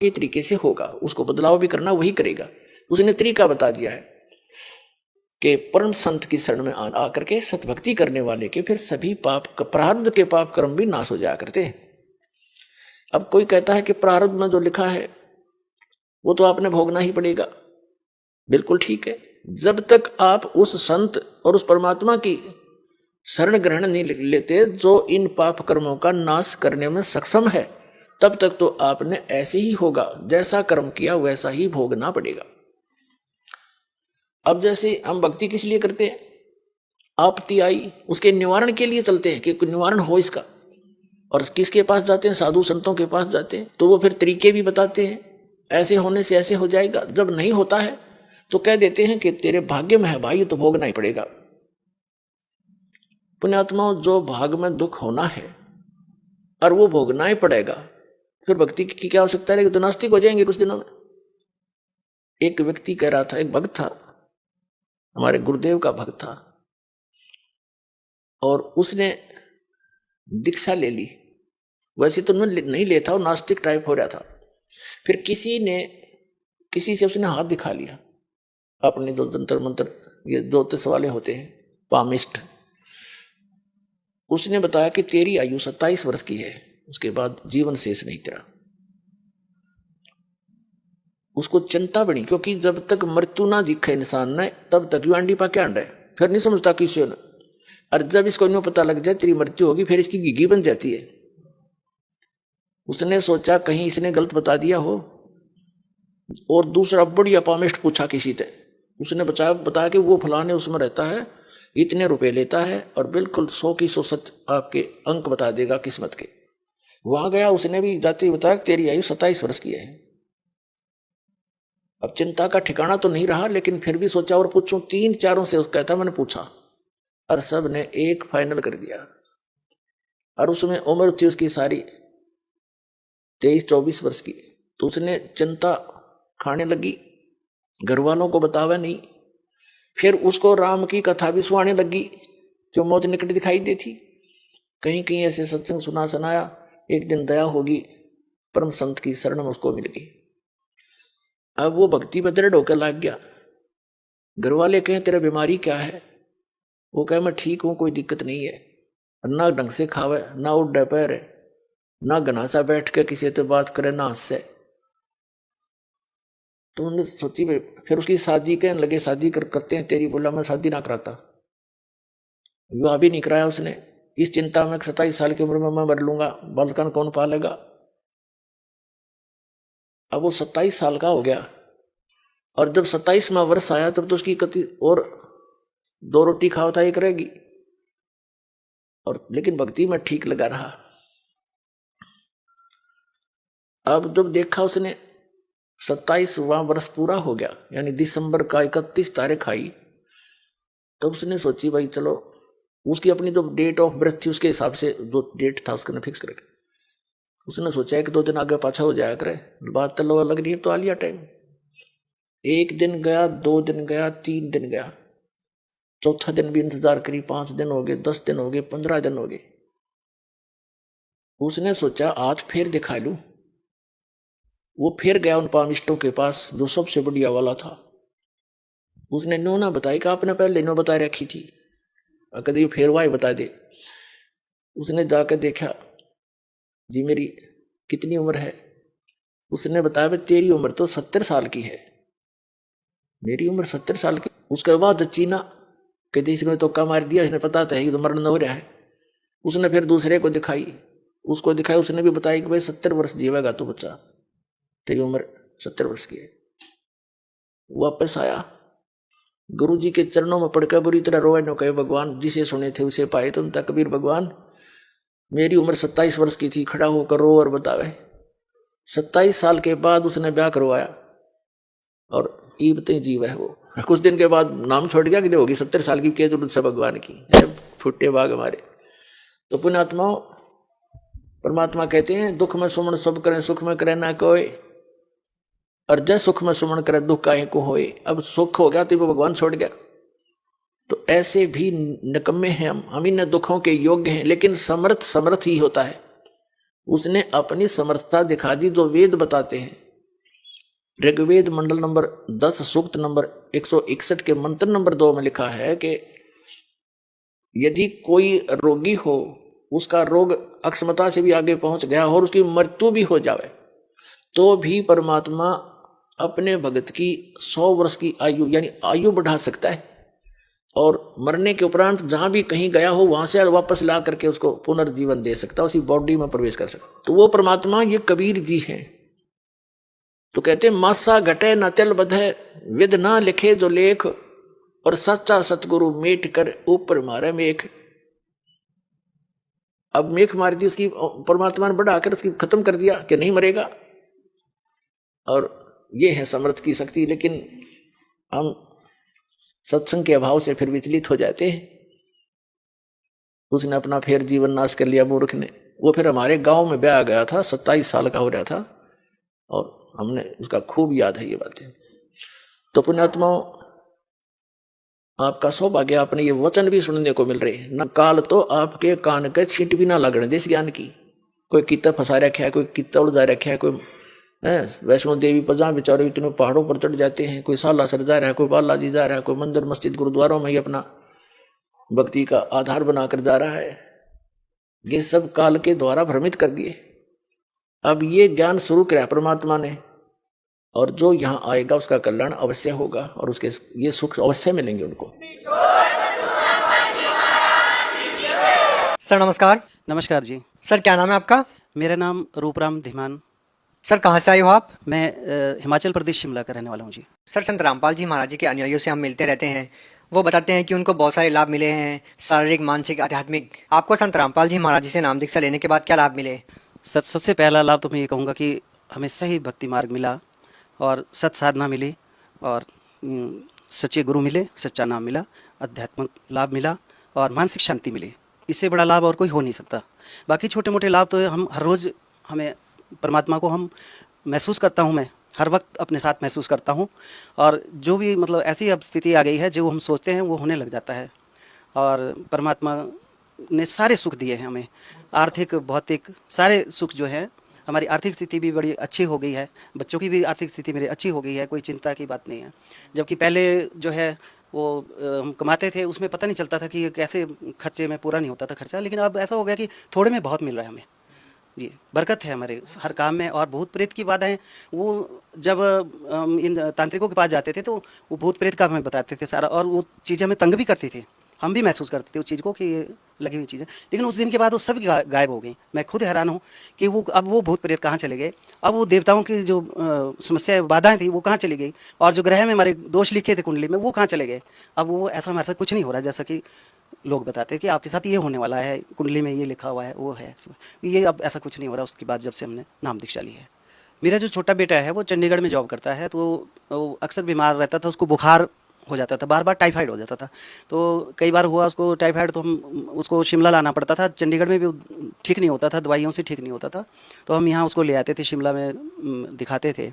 के तरीके से होगा, उसको बदलाव भी करना वही करेगा। उसने तरीका बता दिया है कि परम संत की शरण में आकर के सतभक्ति करने वाले के फिर सभी पाप प्रारब्ध के पाप कर्म भी नाश हो जाया करते हैं। अब कोई कहता है कि प्रारब्ध में जो लिखा है वो तो आपने भोगना ही पड़ेगा। बिल्कुल ठीक है, जब तक आप उस संत और उस परमात्मा की शरण ग्रहण नहीं लेते जो इन पाप कर्मों का नाश करने में सक्षम है, तब तक तो आपने ऐसे ही होगा, जैसा कर्म किया वैसा ही भोगना पड़ेगा। अब जैसे हम भक्ति किस लिए करते हैं, आपत्ति आई उसके निवारण के लिए चलते हैं कि निवारण हो इसका, और किसके पास जाते हैं, साधु संतों के पास जाते हैं, तो वो फिर तरीके भी बताते हैं, ऐसे होने से ऐसे हो जाएगा। जब नहीं होता है तो कह देते हैं कि तेरे भाग्य में है भाई, तो भोगना ही पड़ेगा। पुण्यात्माओं, जो भाग में दुख होना है और वो भोगना ही पड़ेगा, फिर भक्ति की क्या आवश्यकता रहेगी, तो नास्तिक हो जाएंगे कुछ दिनों में। एक व्यक्ति कह रहा था, एक भक्त था, हमारे गुरुदेव का भक्त था, और उसने दीक्षा ले ली। वैसे तो नहीं लेता, वो नास्तिक टाइप हो रहा था। फिर किसी से उसने हाथ दिखा लिया, अपने जो जंतर मंत्र ये ज्योतिष वाले होते हैं, पामिस्ट, उसने बताया कि तेरी आयु 27 वर्ष की है, उसके बाद जीवन शेष नहीं तेरा। उसको चिंता बनी, क्योंकि जब तक मृत्यु ना दिखे इंसान ने तब तक यू अंडी पा क्या अंडा है, फिर नहीं समझता किसी ने। और जब इसको यूं पता लग जाए तेरी मृत्यु होगी, फिर इसकी घिघी बन जाती है। उसने सोचा कहीं इसने गलत बता दिया हो, और दूसरा बढ़िया पामिस्ट पूछा किसी से, उसने बताया कि वो फलाने उसमें रहता है, इतने रुपए लेता है, और बिल्कुल 100 की 100 सच आपके अंक बता देगा किस्मत के। वहां गया, उसने भी जाते ही बताया तेरी आयु 27 वर्ष की है। अब चिंता का ठिकाना तो नहीं रहा, लेकिन फिर भी सोचा और पूछूं, 3-4 से उसका कहता मैंने पूछा, और सब ने एक फाइनल कर दिया। और उसमें उम्र थी उसकी सारी 23-24 वर्ष की। तो उसने चिंता खाने लगी, घर वालों को बतावा नहीं। फिर उसको राम की कथा भी सुनाने लगी, क्यों मौत निकट दिखाई देती। कहीं कहीं ऐसे सत्संग सुनाया, एक दिन दया होगी, परम संत की शरण में उसको मिल गई। अब वो भक्ति में दृढ़ होकर लग गया। घर वाले कहें तेरा बीमारी क्या है, वो कहे मैं ठीक हूं, कोई दिक्कत नहीं है। ना ढंग से खावे, ना उड्डे पैर, ना घनासा बैठ के किसी से बात करे, ना हंसे। तो उन्होंने सोची, फिर उसकी शादी कहने लगे शादी करते हैं तेरी। बोला मैं शादी ना कराता, विवाह भी नहीं कराया उसने, इस चिंता में 27 साल की उम्र में मैं मर लूंगा, बालकन कौन पालेगा। अब वो 27 साल का हो गया, और जब 27वां वर्ष आया तब तो उसकी कति और 2 रोटी खाओ था एक रहेगी, और लेकिन भक्ति में ठीक लगा रहा। अब जब देखा उसने 27वां वर्ष पूरा हो गया, यानी दिसंबर का 31 तारीख आई, तब उसने सोची भाई चलो, उसकी अपनी जो डेट ऑफ बर्थ थी उसके हिसाब से जो डेट था उसने फिक्स करके उसने सोचा 1-2 दिन आगे पाछा हो जाया करे, बात तो लो लग रही है तो आ लिया टाइम। 1 दिन गया, 2 दिन गया, 3 दिन गया, चौथा दिन भी इंतजार करी, 5 दिन हो गए, 10 दिन हो गए, 15 दिन हो गए। उसने सोचा आज फिर दिखा लूं। वो फिर गया उन पामिस्टों के पास जो सबसे बढ़िया वाला था। उसने नो ना बताई कि आपने पहले नो बता रखी थी, कभी फिर वही बता दे। उसने जाकर देखा, जी मेरी कितनी उम्र है। उसने बताया भाई तेरी उम्र तो 70 साल की है। मेरी उम्र 70 साल की। उसके बाद चीना कहते इसने तो का मार दिया, इसने पता था कि तो मरण हो रहा है। उसने फिर दूसरे को दिखाई, उसको दिखाई, उसने भी बताया कि भाई 70 वर्ष जीवेगा तो बच्चा, तेरी उम्र 70 वर्ष की है। वापस आया, गुरु जी के चरणों में पड़कर बुरी तरह रोए, नो कहे भगवान जिसे सुने थे उसे पाए तुम तक। कबीर भगवान मेरी उम्र 27 वर्ष की थी, खड़ा होकर रो और बतावे। 27 साल के बाद उसने ब्याह करवाया, और ईबते जीव है वो। कुछ दिन के बाद नाम छोड़ गया कि होगी 70 साल की, क्या जरूरत से भगवान की, फुटे बाग हमारे। तो पुण्यात्माओं, परमात्मा कहते हैं दुख में सुमन सब करें, सुख में करे ना कोई, और जय सुख में सुमन करे दुख काहे को होए। अब सुख हो गया तो वो भगवान छोड़ गया। तो ऐसे भी निकम्मे हैं हम इन दुखों के योग्य हैं, लेकिन समर्थ ही होता है। उसने अपनी समर्थता दिखा दी जो वेद बताते हैं ऋग्वेद मंडल नंबर 10 सूक्त नंबर 161 के मंत्र नंबर 2 में लिखा है कि यदि कोई रोगी हो, उसका रोग अक्षमता से भी आगे पहुंच गया हो और उसकी मृत्यु भी हो जावे, तो भी परमात्मा अपने भगत की 100 वर्ष की आयु यानी आयु बढ़ा सकता है, और मरने के उपरांत जहां भी कहीं गया हो वहां से वापस ला करके उसको पुनर्जीवन दे सकता है, उसी बॉडी में प्रवेश कर सकता। तो वो परमात्मा ये कबीर जी हैं। तो कहते मासा घटे न तिल बधे, विद ना लिखे जो लेख, और सच्चा सतगुरु मेट कर ऊपर मारे मेख। अब मेख मार दी उसकी, परमात्मा ने बढ़ाकर उसकी खत्म कर दिया कि नहीं मरेगा। और ये है समर्थ की शक्ति। लेकिन हम सत्संग के अभाव से फिर विचलित हो जाते हैं। उसने अपना फिर जीवन नाश कर लिया मूर्ख ने। वो फिर हमारे गांव में ब्याह गया था, 27 साल का हो रहा था, और हमने उसका खूब याद है ये बातें। तो पुण्यात्माओं, आपका सौभाग्य, आपने ये वचन भी सुनने को मिल रहे हैं। न काल तो आपके कान के छींट भी ना लगने देश ज्ञान की। कोई कितना फंसा रखा है, कोई कितना उलझा रखा है, कोई वैष्णो देवी पजा बेचारे इतने पहाड़ों पर चढ़ जाते हैं, कोई सालासर जा रहा है, कोई बालाजी जा रहा है, कोई मंदिर मस्जिद गुरुद्वारों में ही अपना भक्ति का आधार बनाकर जा रहा है। ये सब काल के द्वारा भ्रमित कर दिए। अब ये ज्ञान शुरू किया परमात्मा ने, और जो यहाँ आएगा उसका कल्याण अवश्य होगा, और उसके ये सुख अवश्य मिलेंगे उनको। सर नमस्कार। नमस्कार जी। सर क्या नाम है आपका? मेरा नाम रूपराम धीमान। सर कहाँ से आए हो आप? मैं हिमाचल प्रदेश शिमला का रहने वाला हूँ जी। सर संत रामपाल जी महाराज जी के अनुयायियों से हम मिलते रहते हैं। वो बताते हैं कि उनको बहुत सारे लाभ मिले हैं, शारीरिक, मानसिक, आध्यात्मिक। आपको संत रामपाल जी महाराज जी से नाम दीक्षा लेने के बाद क्या लाभ मिले? सर सबसे पहला लाभ तो मैं ये कहूँगा कि हमें सही भक्ति मार्ग मिला, और सत साधना मिली, और सच्चे गुरु मिले, सच्चा नाम मिला, आध्यात्मिक लाभ मिला, और मानसिक शांति मिली। इससे बड़ा लाभ और कोई हो नहीं सकता। बाकी छोटे मोटे लाभ तो हम हर रोज़, हमें परमात्मा को हम महसूस करता हूँ, मैं हर वक्त अपने साथ महसूस करता हूँ। और जो भी मतलब ऐसी अब स्थिति आ गई है, जो हम सोचते हैं वो होने लग जाता है। और परमात्मा ने सारे सुख दिए हैं हमें, आर्थिक, भौतिक सारे सुख जो हैं। हमारी आर्थिक स्थिति भी बड़ी अच्छी हो गई है, बच्चों की भी आर्थिक स्थिति मेरी अच्छी हो गई है, कोई चिंता की बात नहीं है। जबकि पहले जो है वो हम कमाते थे, उसमें पता नहीं चलता था कि कैसे खर्चे में पूरा नहीं होता था खर्चा। लेकिन अब ऐसा हो गया कि थोड़े में बहुत मिल रहा है हमें जी। बरकत है हमारे हर काम में। और भूत प्रेत की बाधाएं, वो जब इन तांत्रिकों के पास जाते थे तो वो भूत प्रेत का हमें बताते थे सारा, और वो चीज़ें हमें तंग भी करती थी। हम भी महसूस करते थे उस चीज़ को कि ये लगी हुई चीज़ें। लेकिन उस दिन के बाद वो सब गायब हो गई। मैं खुद हैरान हूँ कि वो अब वो भूत प्रेत कहाँ चले गए। अब वो देवताओं की जो समस्या बाधाएं थी वो कहाँ चली गई, और जो ग्रह में हमारे दोष लिखे थे कुंडली में वो कहाँ चले गए। अब वो ऐसा हमारे साथ कुछ नहीं हो रहा जैसा कि लोग बताते हैं कि आपके साथ ये होने वाला है, कुंडली में ये लिखा हुआ है, वो है। ये अब ऐसा कुछ नहीं हो रहा उसके बाद, जब से हमने नाम दीक्षा ली है। मेरा जो छोटा बेटा है वो चंडीगढ़ में जॉब करता है, तो वो अक्सर बीमार रहता था, उसको बुखार हो जाता था, बार बार टाइफाइड हो जाता था। तो कई बार हुआ उसको टाइफाइड, तो हम उसको शिमला लाना पड़ता था। चंडीगढ़ में भी ठीक नहीं होता था, दवाइयों से ठीक नहीं होता था, तो हम यहाँ उसको ले आते थे, शिमला में दिखाते थे।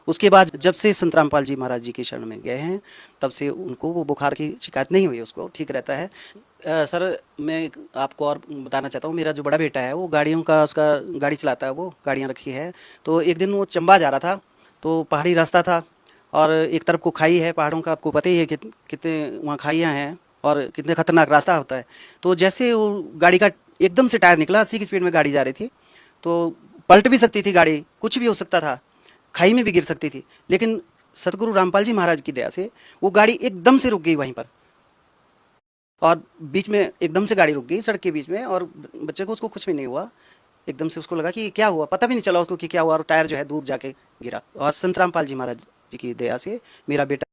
उसके बाद जब से संत रामपाल जी महाराज जी की शरण में गए हैं, तब से उनको वो बुखार की शिकायत नहीं हुई, उसको ठीक रहता है। सर मैं आपको और बताना चाहता हूँ, मेरा जो बड़ा बेटा है वो गाड़ियों का, उसका गाड़ी चलाता है, वो गाड़ियाँ रखी है। तो एक दिन वो चंबा जा रहा था, तो पहाड़ी रास्ता था, और एक तरफ को खाई है पहाड़ों का, आपको पता ही है कितने वहाँ खाइयाँ हैं और कितने खतरनाक रास्ता होता है। तो जैसे वो गाड़ी का एकदम से टायर निकला, 80 की स्पीड में गाड़ी जा रही थी, तो पलट भी सकती थी गाड़ी, कुछ भी हो सकता था, खाई में भी गिर सकती थी। लेकिन सतगुरु रामपाल जी महाराज की दया से वो गाड़ी एकदम से रुक गई वहीं पर, और बीच में एकदम से गाड़ी रुक गई सड़क के बीच में, और बच्चे को, उसको कुछ भी नहीं हुआ। एकदम से उसको लगा कि क्या हुआ, पता भी नहीं चला उसको कि क्या हुआ, और टायर जो है दूर जाके गिरा। और संत रामपाल जी महाराज जी की दया से मेरा बेटा